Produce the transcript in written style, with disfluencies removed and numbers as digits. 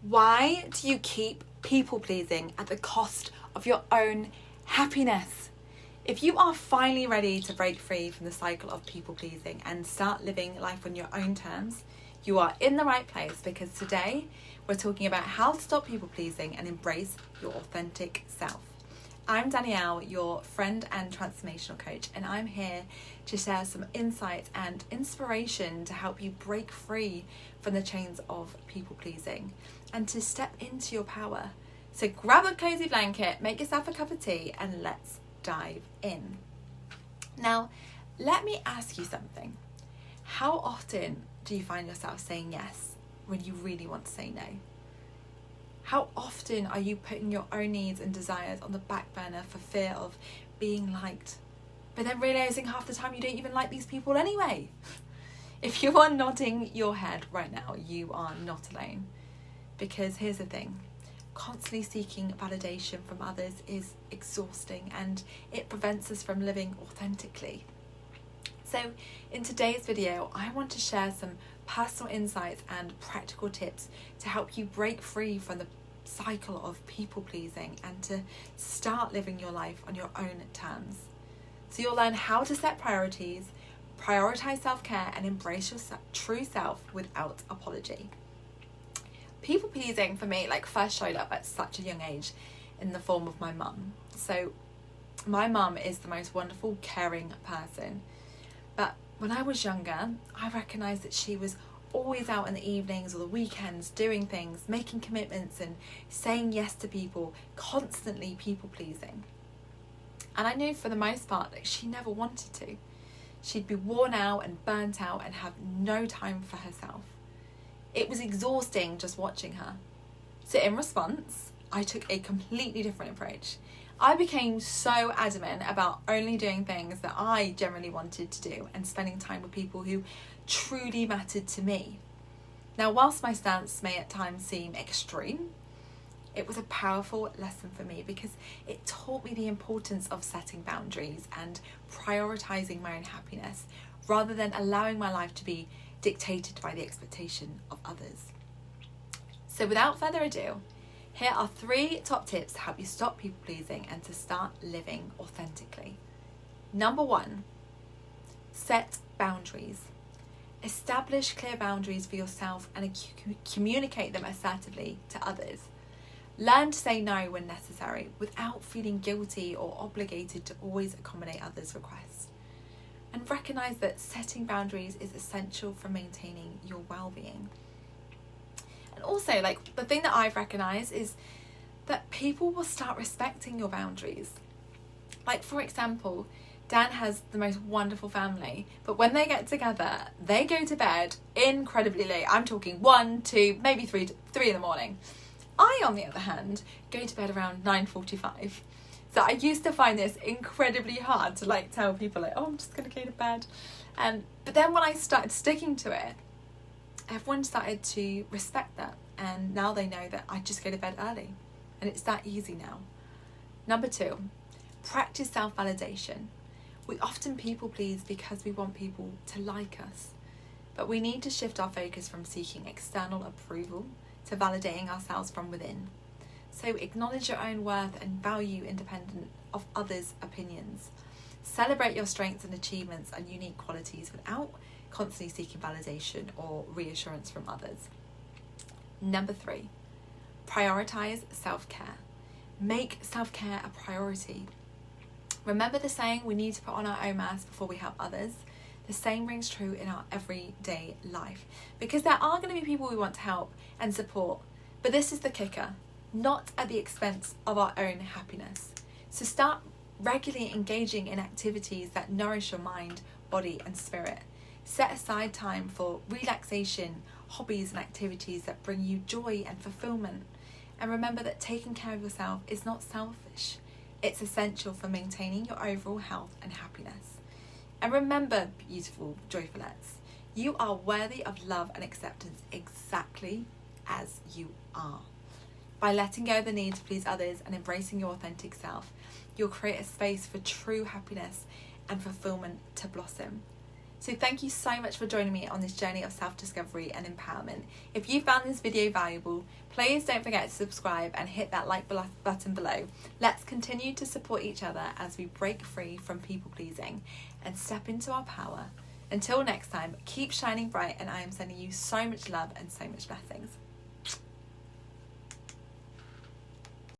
Why do you keep people pleasing at the cost of your own happiness? If you are finally ready to break free from the cycle of people pleasing and start living life on your own terms, you are in the right place, because today we're talking about how to stop people pleasing and embrace your authentic self. I'm Danielle, your friend and transformational coach, and I'm here to share some insights and inspiration to help you break free from the chains of people pleasing and to step into your power. So grab a cozy blanket, make yourself a cup of tea, and let's dive in. Now, let me ask you something. How often do you find yourself saying yes when you really want to say no? How often are you putting your own needs and desires on the back burner for fear of being liked, but then realising half the time you don't even like these people anyway? If you are nodding your head right now, you are not alone. Because here's the thing, constantly seeking validation from others is exhausting and it prevents us from living authentically. So in today's video, I want to share some personal insights and practical tips to help you break free from the cycle of people pleasing and to start living your life on your own terms. So you'll learn how to set priorities, prioritize self-care, and embrace your true self without apology. People pleasing for me first showed up at such a young age in the form of my mum. So my mum is the most wonderful, caring person. But when I was younger, I recognised that she was always out in the evenings or the weekends doing things, making commitments and saying yes to people, constantly people pleasing. And I knew for the most part that she never wanted to. She'd be worn out and burnt out and have no time for herself. It was exhausting just watching her. So in response, I took a completely different approach. I became so adamant about only doing things that I generally wanted to do and spending time with people who truly mattered to me. Now, whilst my stance may at times seem extreme, it was a powerful lesson for me because it taught me the importance of setting boundaries and prioritising my own happiness rather than allowing my life to be dictated by the expectation of others. So without further ado, here are 3 top tips to help you stop people pleasing and to start living authentically. Number 1, set boundaries. Establish clear boundaries for yourself and communicate them assertively to others. Learn to say no when necessary without feeling guilty or obligated to always accommodate others' requests. And recognise that setting boundaries is essential for maintaining your well-being. And also, the thing that I've recognised is that people will start respecting your boundaries. For example, Dan has the most wonderful family, but when they get together, they go to bed incredibly late. I'm talking 1, 2, maybe 3 in the morning. I, on the other hand, go to bed around 9:45. So I used to find this incredibly hard to tell people oh, I'm just going to go to bed. But then when I started sticking to it, everyone started to respect that. And now they know that I just go to bed early. And it's that easy now. Number 2, practice self-validation. We often people please because we want people to like us. But we need to shift our focus from seeking external approval to validating ourselves from within. So acknowledge your own worth and value independent of others' opinions. Celebrate your strengths and achievements and unique qualities without constantly seeking validation or reassurance from others. Number 3, prioritize self-care. Make self-care a priority. Remember the saying, we need to put on our own mask before we help others? The same rings true in our everyday life, because there are going to be people we want to help and support, but this is the kicker, not at the expense of our own happiness. So start regularly engaging in activities that nourish your mind, body and spirit. Set aside time for relaxation, hobbies and activities that bring you joy and fulfillment. And remember that taking care of yourself is not selfish. It's essential for maintaining your overall health and happiness. And remember, beautiful joyfulettes, you are worthy of love and acceptance exactly as you are. By letting go of the need to please others and embracing your authentic self, you'll create a space for true happiness and fulfillment to blossom. So thank you so much for joining me on this journey of self-discovery and empowerment. If you found this video valuable, Please don't forget to subscribe and hit that like button below. Let's continue to support each other as we break free from people pleasing and step into our power. Until next time, keep shining bright, and I am sending you so much love and so much blessings.